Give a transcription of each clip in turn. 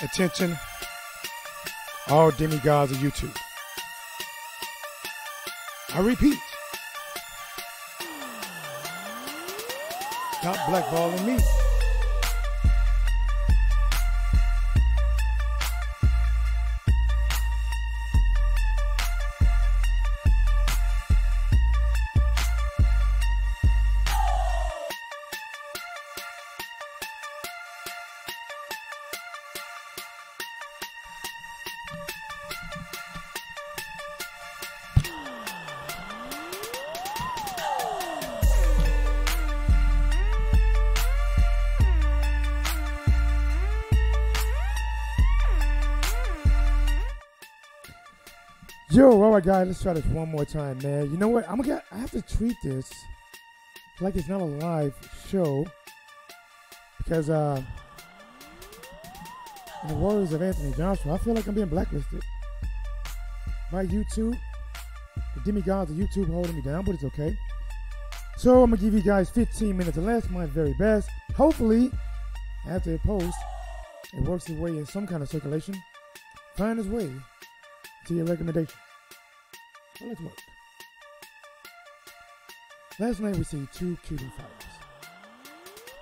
Attention, all demigods of YouTube. I repeat, stop blackballing me. Yo, all right, guys, let's try this one more time, man. You know what? I have to treat this like it's not a live show because, in the words of Anthony Joshua, I feel like I'm being blacklisted by YouTube. The demigods of YouTube holding me down, but it's okay. So I'm gonna give you guys 15 minutes or less, my very best. Hopefully, after it posts, it works its way in some kind of circulation, find its way to your recommendation. Well, let's work. Last night we see two Cuban fighters,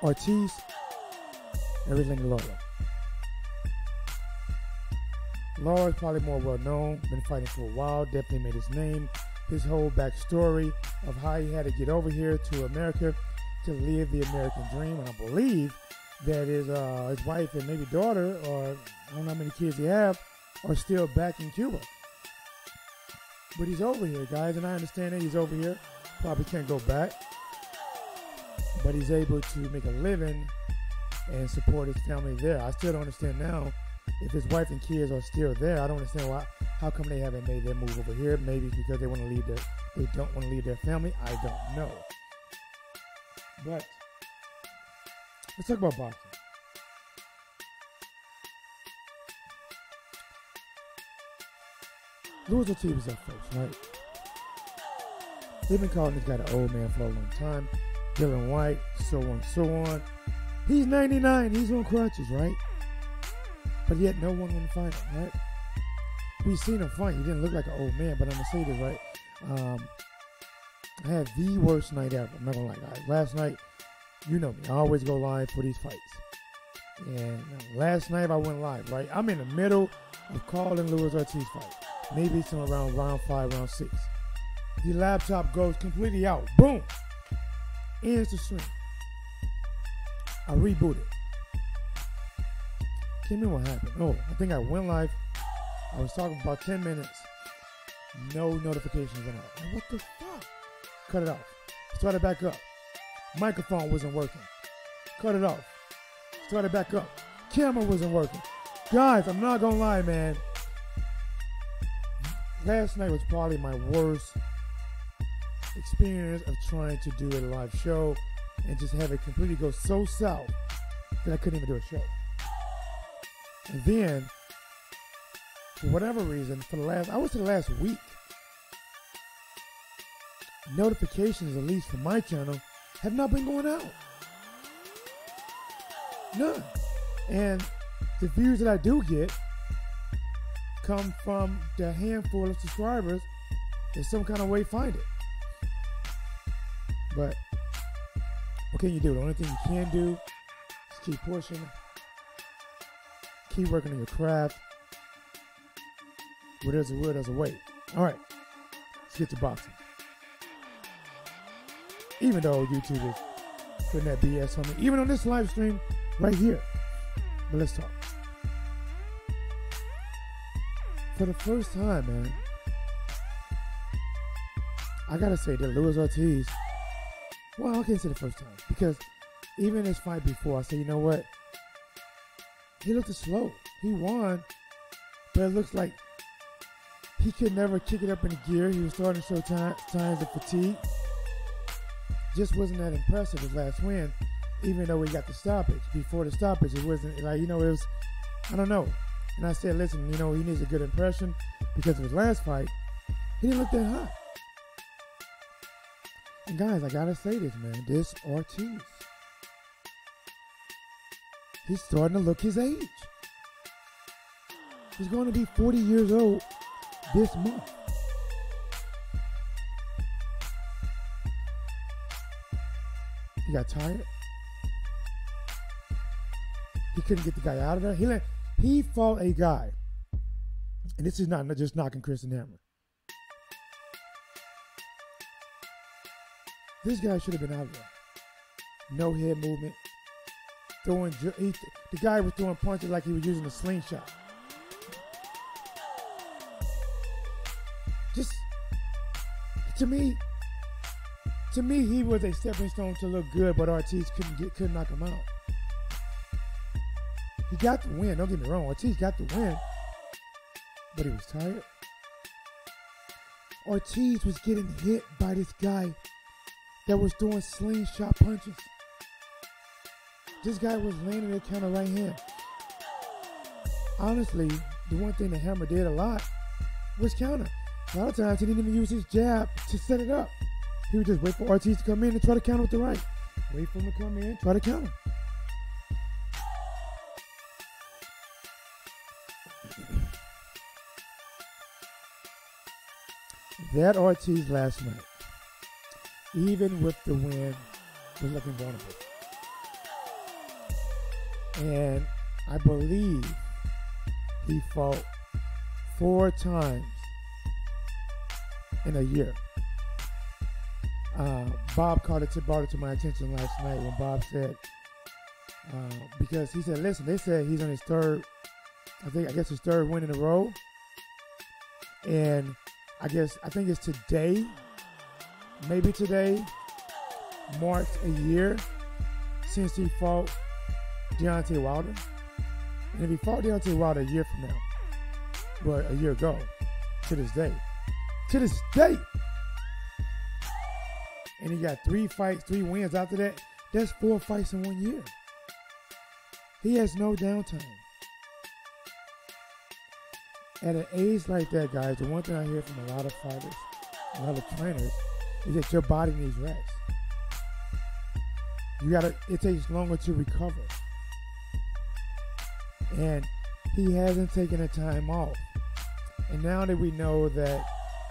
Ortiz, Erislandy Lara. Lara is probably more well known, been fighting for a while, definitely made his name, his whole backstory of how he had to get over here to America to live the American dream. And I believe that his wife and maybe daughter, or I don't know how many kids he have, are still back in Cuba. But he's over here, guys, and I understand that he's over here. Probably can't go back. But he's able to make a living and support his family there. I still don't understand now if his wife and kids are still there. I don't understand how come they haven't made their move over here. Maybe it's because they don't want to leave their family. I don't know. But let's talk about boxing. Luis Ortiz was up first, right? They've been calling this guy the old man for a long time. Dylan White, so on, so on. He's 99. He's on crutches, right? But yet no one wanted to fight him, right? We've seen him fight. He didn't look like an old man, but I'm going to say this, right? I had the worst night ever. I'm not going to lie, guys. Last night, you know me. I always go live for these fights. And last night I went live, right? I'm in the middle of calling Luis Ortiz fight. Maybe it's around round 5, round 6. The laptop goes completely out. Boom. Ends the stream. I rebooted. Can't remember what happened. Oh, I think I went live. I was talking for about 10 minutes. No notifications at all. Like, what the fuck? Cut it off. Started back up. Microphone wasn't working. Cut it off. Started back up. Camera wasn't working. Guys, I'm not gonna lie, man. Last night was probably my worst experience of trying to do a live show and just have it completely go so south that I couldn't even do a show. And then, for whatever reason, for the last week, notifications, at least for my channel, have not been going out. None. And the views that I do get come from the handful of subscribers that some kind of way find it. But what can you do? The only thing you can do is keep pushing, keep working on your craft. Where there's a will, there's a way. All right, let's get to boxing. Even though YouTube is putting that BS on me, even on this live stream right here. But let's talk. For the first time, man, I gotta say that Luis Ortiz, well, I can't say the first time, because even in this fight before, I said, you know what? He looked slow. He won, but it looks like he could never kick it up in gear. He was starting to show signs of fatigue. Just wasn't that impressive his last win, even though he got the stoppage. Before the stoppage, it wasn't like, it was, I don't know. And I said, listen, he needs a good impression because of his last fight. He didn't look that hot. And guys, I gotta say this, man. This Ortiz, he's starting to look his age. He's going to be 40 years old this month. He got tired. He couldn't get the guy out of there. He fought a guy. And this is not just knocking Christian Hammer. This guy should have been out of there. No head movement. The guy was throwing punches like he was using a slingshot. Just, to me, he was a stepping stone to look good, but Ortiz couldn't knock him out. He got the win. Don't get me wrong. Ortiz got the win, but he was tired. Ortiz was getting hit by this guy that was doing slingshot punches. This guy was landing a counter right hand. Honestly, the one thing that Hammer did a lot was counter. A lot of times he didn't even use his jab to set it up. He would just wait for Ortiz to come in and try to counter with the right. Wait for him to come in, try to counter. That Ortiz last night, even with the win, was looking vulnerable. And I believe he fought 4 times in a year. Bob brought it to my attention last night when Bob said, because he said, listen, they said he's on his third, I guess his third win in a row. And I think it's today, maybe today, marks a year since he fought Deontay Wilder. And if he fought Deontay Wilder a year from now, well, a year ago, to this day, and he got 3 fights, 3 wins after that, that's 4 fights in 1 year. He has no downtime. At an age like that, guys, the one thing I hear from a lot of fighters, a lot of trainers, is that your body needs rest. It takes longer to recover. And he hasn't taken the time off. And now that we know that,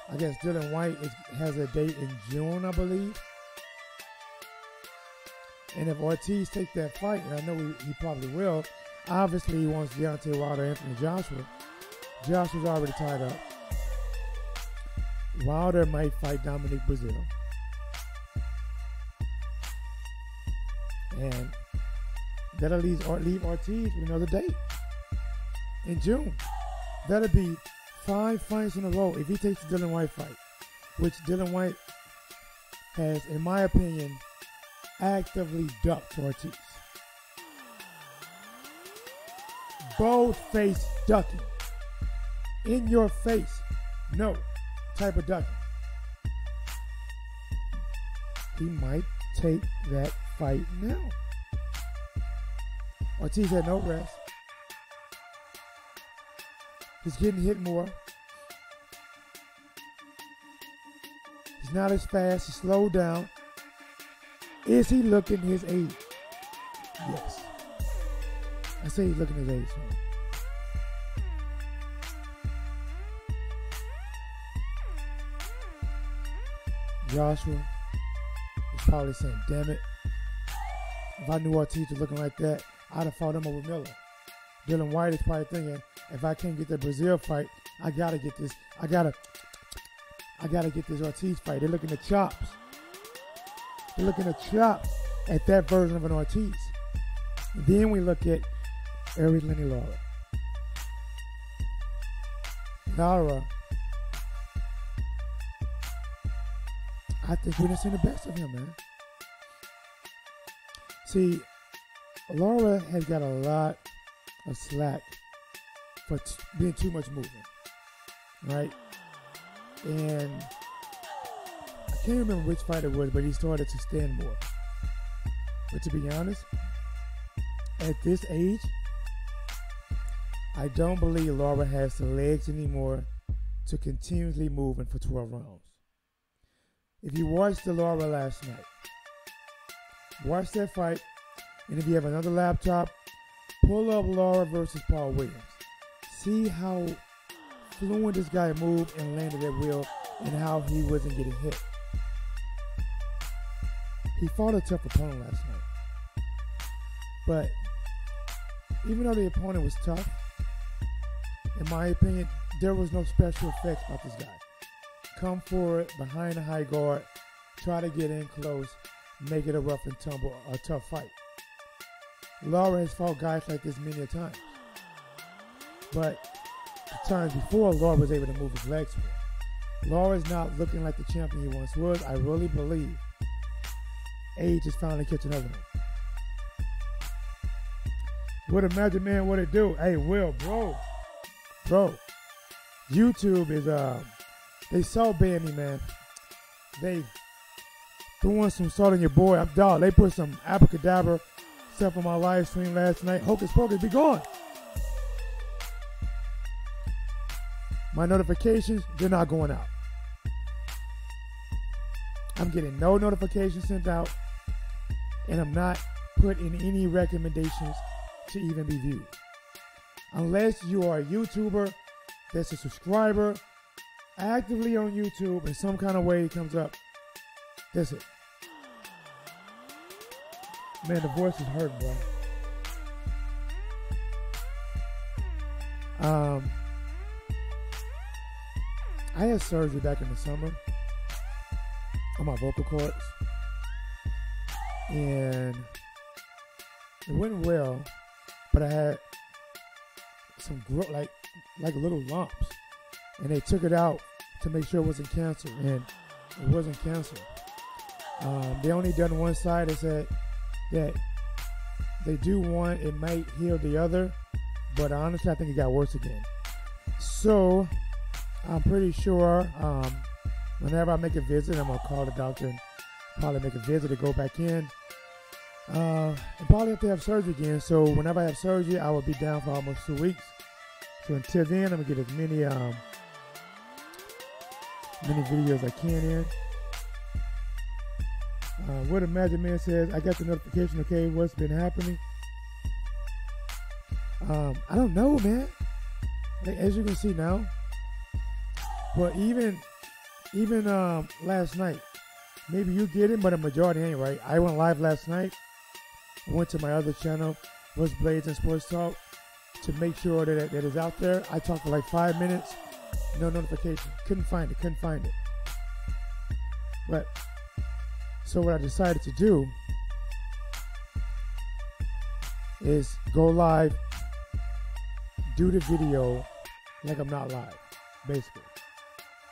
I guess Dylan White has a date in June, I believe. And if Ortiz takes that fight, and I know he probably will, obviously he wants Deontay Wilder, Anthony Joshua. Joshua's already tied up. Wilder might fight Dominic Brazil. And that'll leave Ortiz with another date in June. That'll be 5 fights in a row if he takes the Dylan White fight, which Dylan White has, in my opinion, actively ducked Ortiz. Bold face ducking. In your face, no type of ducking. He might take that fight now. Ortiz had no rest. He's getting hit more. He's not as fast. He slowed down. Is he looking his age? Yes. I say he's looking his age. Joshua is probably saying, damn it. If I knew Ortiz was looking like that, I'd have fought him over Miller. Dylan White is probably thinking, if I can't get that Brazil fight, I gotta get this. I gotta get this Ortiz fight. They're looking at chops. They're looking at chops at that version of an Ortiz. And then we look at Erislandy Lara. Lara, I think we done seen the best of him, man. See, Lara has got a lot of slack for being too much movement, right? And I can't remember which fight it was, but he started to stand more. But to be honest, at this age, I don't believe Lara has the legs anymore to continuously move for 12 rounds. If you watched the Lara last night, watch that fight, and if you have another laptop, pull up Lara versus Paul Williams. see how fluent this guy moved and landed at will and how he wasn't getting hit. He fought a tough opponent last night. But even though the opponent was tough, in my opinion, there was no special effects about this guy. Come forward, behind the high guard, try to get in close, make it a rough and tumble, a tough fight. Lara has fought guys like this many a times. But the times before, Lara was able to move his legs more. Lara's not looking like the champion he once was. I really believe age is finally catching up with him. What a Magic Man, what it do? Hey, Will, bro, YouTube is, they so banned me, man. They throwing some salt on your boy. I'm dog. They put some abracadabra stuff on my live stream last night. Hocus pocus, be gone. My notifications, they're not going out. I'm getting no notifications sent out, and I'm not put in any recommendations to even be viewed. Unless you are a YouTuber that's a subscriber, actively on YouTube in some kind of way it comes up. That's it. Man, the voice is hurting, bro. I had surgery back in the summer on my vocal cords, and it went well, but I had some like little lumps, and they took it out to make sure it wasn't cancer, and it wasn't cancer. They only done one side. They said that they do one, it might heal the other, but honestly, I think it got worse again. So I'm pretty sure whenever I make a visit, I'm gonna call the doctor and probably make a visit to go back in. And probably have to have surgery again. So whenever I have surgery, I will be down for almost 2 weeks. So until then, I'm gonna get as many videos I can in. What a Magic Man says, I got the notification. Okay, what's been happening? I don't know, man. Like, as you can see now. Well, even last night, maybe you get it, but a majority ain't, right? I went live last night. I went to my other channel, What's Blades and Sports Talk, to make sure that it is out there. I talked for like 5 minutes, no notification. Couldn't find it. But, so what I decided to do is go live, do the video like I'm not live, basically.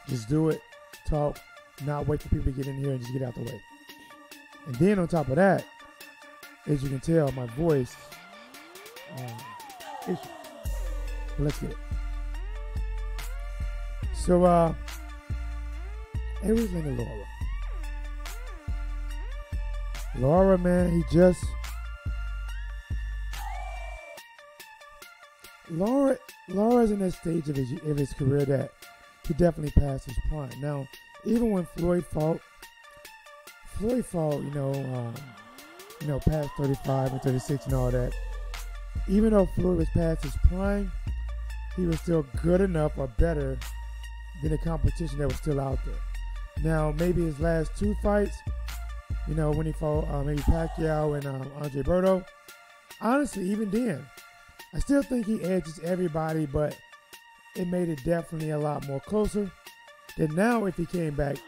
Just do it, talk, not wait for people to get in here and just get out the way. And then on top of that, as you can tell, my voice issue. Let's get it. So, Erislandy Lara. Lara, man, Lara's in that stage of his career that he definitely passed his prime. Now, even when Floyd fought, past 35 and 36 and all that. Even though Floyd was past his prime, he was still good enough or better than the competition that was still out there. Now, maybe his last 2 fights, when he fought maybe Pacquiao and Andre Berto, honestly, even then, I still think he edges everybody, but it made it definitely a lot more closer. Then now, if he came back,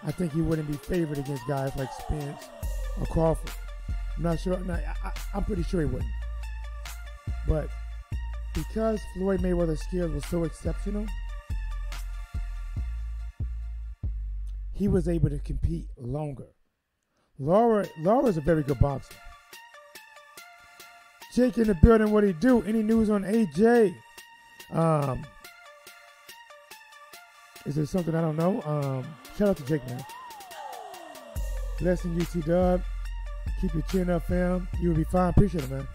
I think he wouldn't be favored against guys like Spence or Crawford. I'm not sure. No, I'm pretty sure he wouldn't. But because Floyd Mayweather's skills were so exceptional, he was able to compete longer. Lara's a very good boxer. Jake in the building, what he do? Any news on AJ? Is there something I don't know? Shout out to Jake, man. Blessing UT Dub. Keep your chin up, fam. You'll be fine. Appreciate it, man.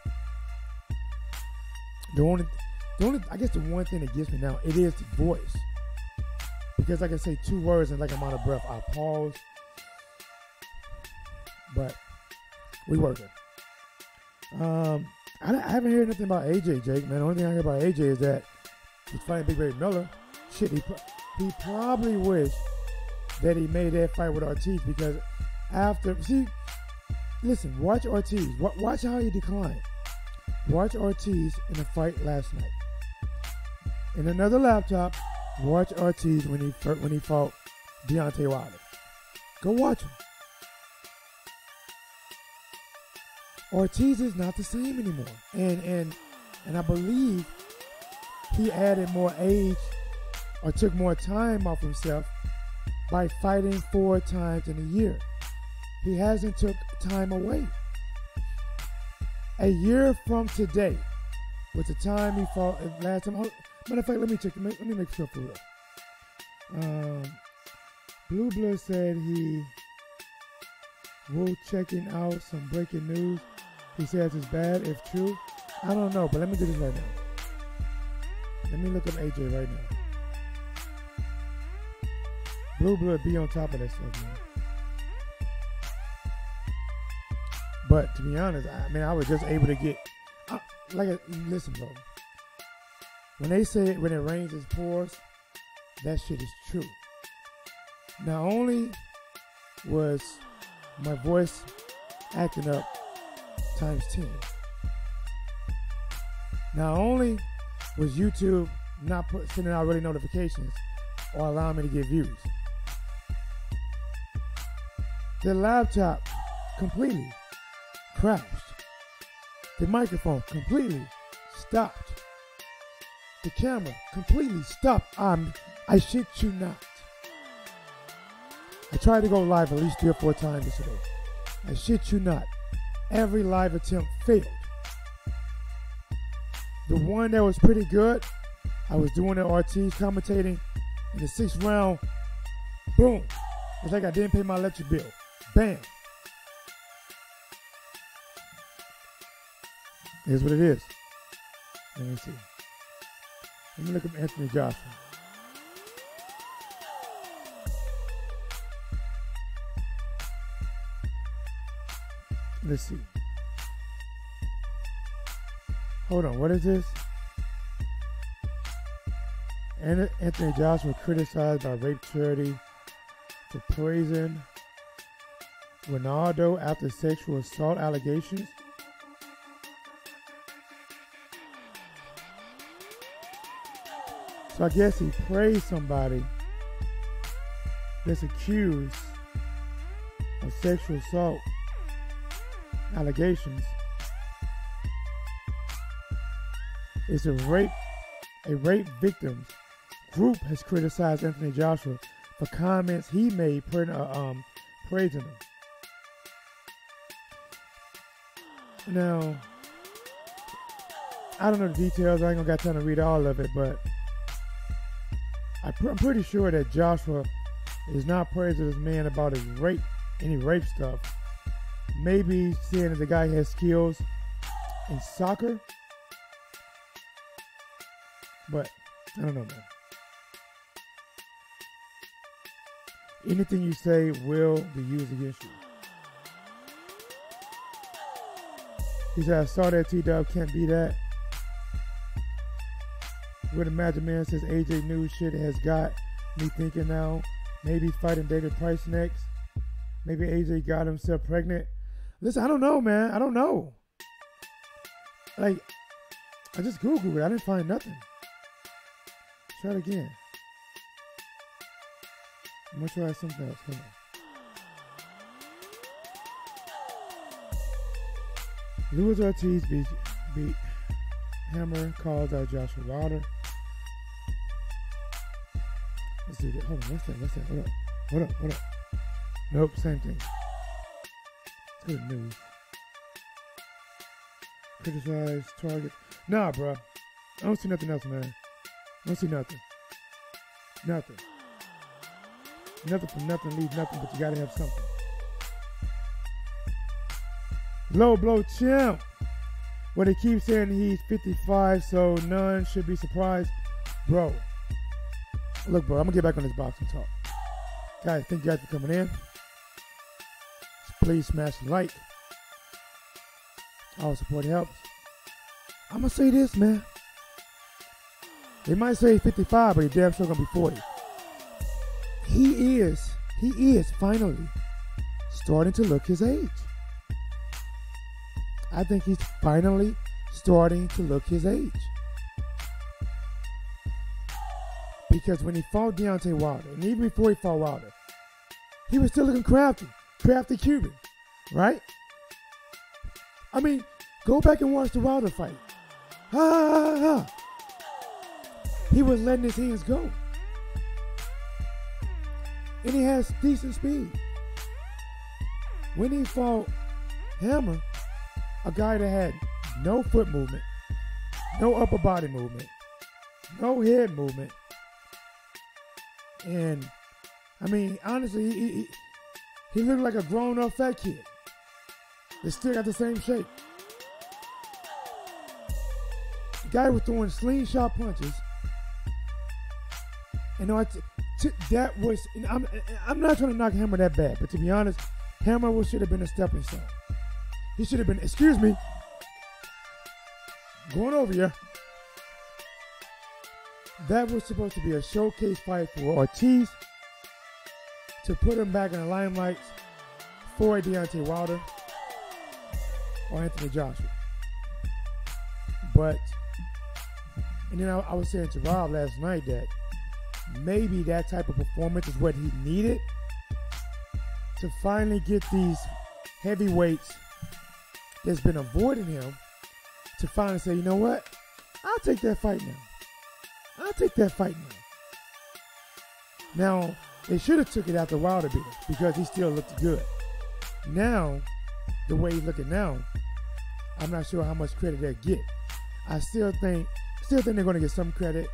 I guess the one thing that gets me now, it is the voice. Because I can say 2 words and like I'm out of breath. I'll pause. But we working. I haven't heard nothing about AJ, Jake, man. The only thing I hear about AJ is that He's fighting Big Baby Miller. Shit, he probably wished that he made that fight with Ortiz because listen, watch Ortiz. Watch how he declined. Watch Ortiz in the fight last night. In another laptop, watch Ortiz when he fought Deontay Wilder. Go watch him. Ortiz is not the same anymore. And I believe he added more age or took more time off himself by fighting 4 times in a year. He hasn't took time away. A year from today was the time he fought last time. Matter of fact, let me check. Let me make sure for real. Blue Blood said he will checking out some breaking news. He says it's bad if true. I don't know, but let me do this right now. Let me look up AJ right now. Blue Blood be on top of that stuff, man. But to be honest, I was just able to get listen, bro. When they say when it rains, it pours, that shit is true. Not only was my voice acting up times 10. Not only was YouTube not sending out really notifications or allowing me to get views. The laptop completely crashed. The microphone completely stopped. The camera completely stopped. I shit you not. I tried to go live at least 3 or 4 times yesterday. I shit you not. Every live attempt failed. The one that was pretty good, I was doing it Ortiz commentating in the 6th round. Boom. It's like I didn't pay my electric bill. Bam. Here's what it is. Let me see. Let me look up Anthony Joshua. Let's see. Hold on, what is this? Anthony Joshua criticized by rape charity for praising Ronaldo after sexual assault allegations. So I guess he praised somebody that's accused of sexual assault allegations. It's a rape victims group has criticized Anthony Joshua for comments he made praising him. Now, I don't know the details. I ain't gonna got time to read all of it, but I'm pretty sure that Joshua is not praising this man about his any rape stuff. Maybe saying that the guy has skills in soccer, but I don't know, man. Anything you say will be used against you. He said, I saw that T-Dub can't be that. Where the Magic Man says AJ News shit has got me thinking now. Maybe he's fighting David Price next. Maybe AJ got himself pregnant. Listen, I don't know, man. I don't know. Like, I just Googled it. I didn't find nothing. Try it again. I'm gonna try something else. Hold on. Luis Ortiz beat Hammer, calls out Joshua Wilder. Let's see. Hold on. What's that? Hold up. Nope, same thing. Let's go to news. Criticize target. Nah, bro. I don't see nothing else, man. I don't see nothing. Nothing from nothing leaves nothing, but you gotta have something. Low blow champ. Well, they keep saying he's 55, so none should be surprised. Bro. Look, bro, I'm gonna get back on this boxing talk. Guys, thank you guys for coming in. Please smash the like. All support helps. I'm gonna say this, man. They might say 55, but he damn sure gonna be 40. He is finally starting to look his age. I think he's finally starting to look his age. Because when he fought Deontay Wilder, and even before he fought Wilder, he was still looking crafty Cuban, right? I mean, go back and watch the Wilder fight. He was letting his hands go. And he has decent speed. When he fought Hammer, a guy that had no foot movement, no upper body movement, no head movement, and I mean, honestly, he looked like a grown-up fat kid. They still got the same shape. The guy was throwing slingshot punches. And that was, I'm not trying to knock Hammer that bad, but to be honest, Hammer should have been a stepping stone. He should have been, excuse me, going over here. That was supposed to be a showcase fight for Ortiz to put him back in the limelight for Deontay Wilder or Anthony Joshua. But, and then I was saying to Rob last night that maybe that type of performance is what he needed to finally get these heavyweights that's been avoiding him to finally say, you know what? I'll take that fight now. Now, they should have took it after Wilder beat him because he still looked good. Now, the way he's looking now, I'm not sure how much credit they get. I still think they're going to get some credit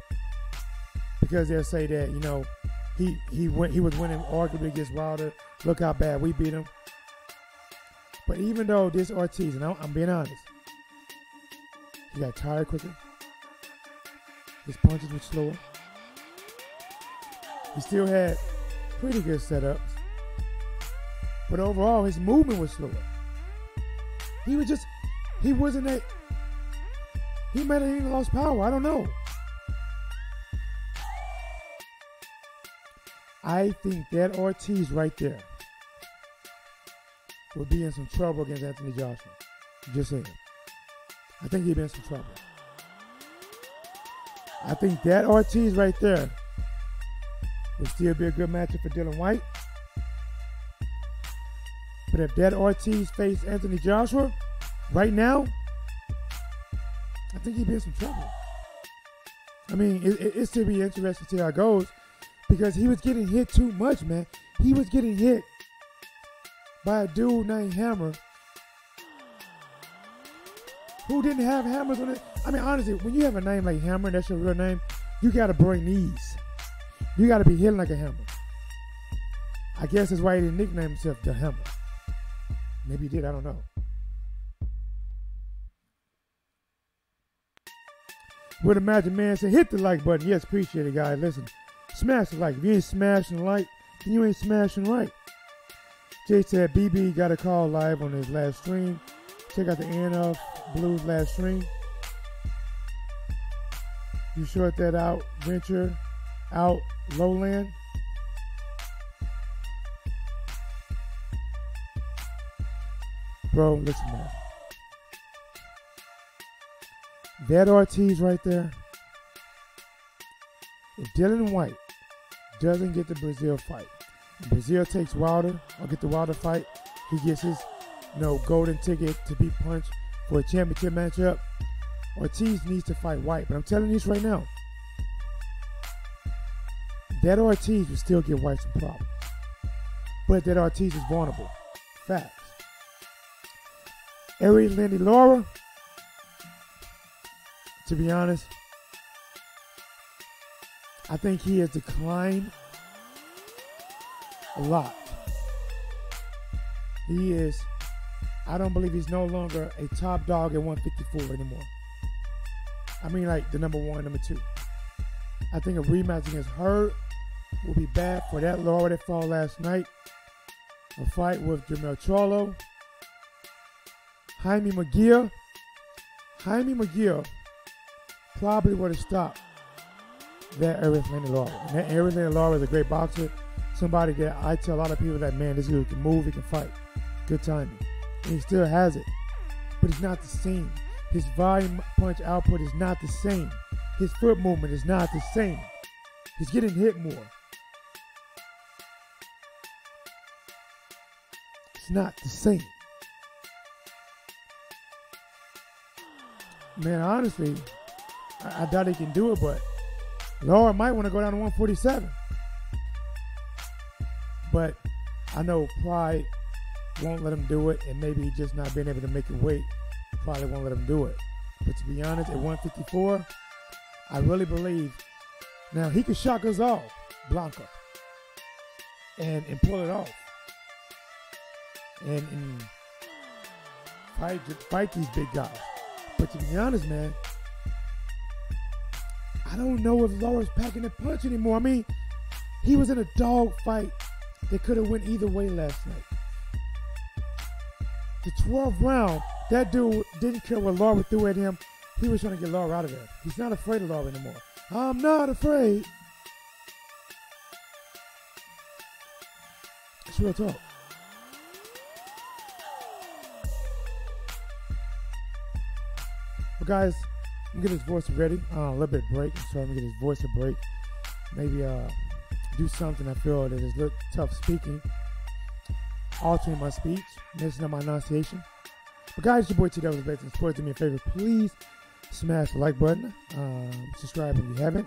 because they'll say that, you know, he was winning arguably against Wilder. Look how bad we beat him. But even though this Ortiz, and I'm being honest, he got tired quicker. His punches were slower. He still had pretty good setups. But overall, his movement was slower. He might have even lost power. I don't know. I think that Ortiz right there will be in some trouble against Anthony Joshua. Just saying. I think he'll be in some trouble. I think that Ortiz right there will still be a good matchup for Dylan White. But if that Ortiz faced Anthony Joshua right now, I think he'd be in some trouble. I mean, it still be interesting to see how it goes because he was getting hit too much, man. He was getting hit by a dude named Hammer who didn't have hammers on it. I mean, honestly, when you have a name like Hammer, that's your real name, you got to bring knees. You got to be hitting like a hammer. I guess that's why he didn't nickname himself the Hammer. Maybe he did, I don't know. Would imagine man say, hit the like button. Yes, appreciate it, guys. Listen, smash the like. If you ain't smashing the like, then you ain't smashing right. Jay said BB got a call live on his last stream. Check out the NF Blues last stream. You short that out. Venture out lowland. Bro, listen, man. That Ortiz right there. If Dylan White doesn't get the Brazil fight, and Brazil takes Wilder or get the Wilder fight, he gets his golden ticket to be punched for a championship matchup. Ortiz needs to fight White. But I'm telling you this right now. That Ortiz will still give White some problems. But that Ortiz is vulnerable. Facts. Erislandy Lara, to be honest, I think he has declined a lot. I don't believe he's no longer a top dog at 154 anymore. I mean, like the number one, number two. I think a rematch against her will be bad for that Lara that fought last night. A fight with Jamel Charlo. Jaime McGill probably would have stopped that Erislandy Lara. And that Erislandy Lara is a great boxer. Somebody that I tell a lot of people that, man, this dude can move, he can fight. Good timing. And he still has it. But it's not the same. His volume punch output is not the same. His foot movement is not the same. He's getting hit more. It's not the same. Man, honestly, I doubt he can do it, but Lara might want to go down to 147. But I know pride won't let him do it, and maybe just not being able to make it weight probably won't let him do it. But to be honest, at 154, I really believe now he could shock us all, Blanca, and pull it off. And fight these big guys. But to be honest, man, I don't know if Lara's packing the punch anymore. I mean, he was in a dog fight that could have went either way last night. The 12th round, that dude didn't care what Lara threw at him. He was trying to get Lara out of there. He's not afraid of Lara anymore. I'm not afraid. It's real talk. But guys, I'm gonna get his voice ready. A little bit break. So I'm gonna get his voice a break. Maybe do something I feel that is a little tough speaking. Altering my speech, messing up my enunciation. But guys, your boy T Devils Best and Sports. Do me a favor, please smash the like button. Subscribe if you haven't.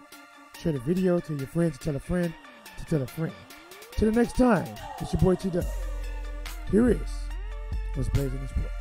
Share the video, tell your friends, tell a friend, to tell a friend. Till the next time, it's your boy T Devils. Here is what's blazing in sports.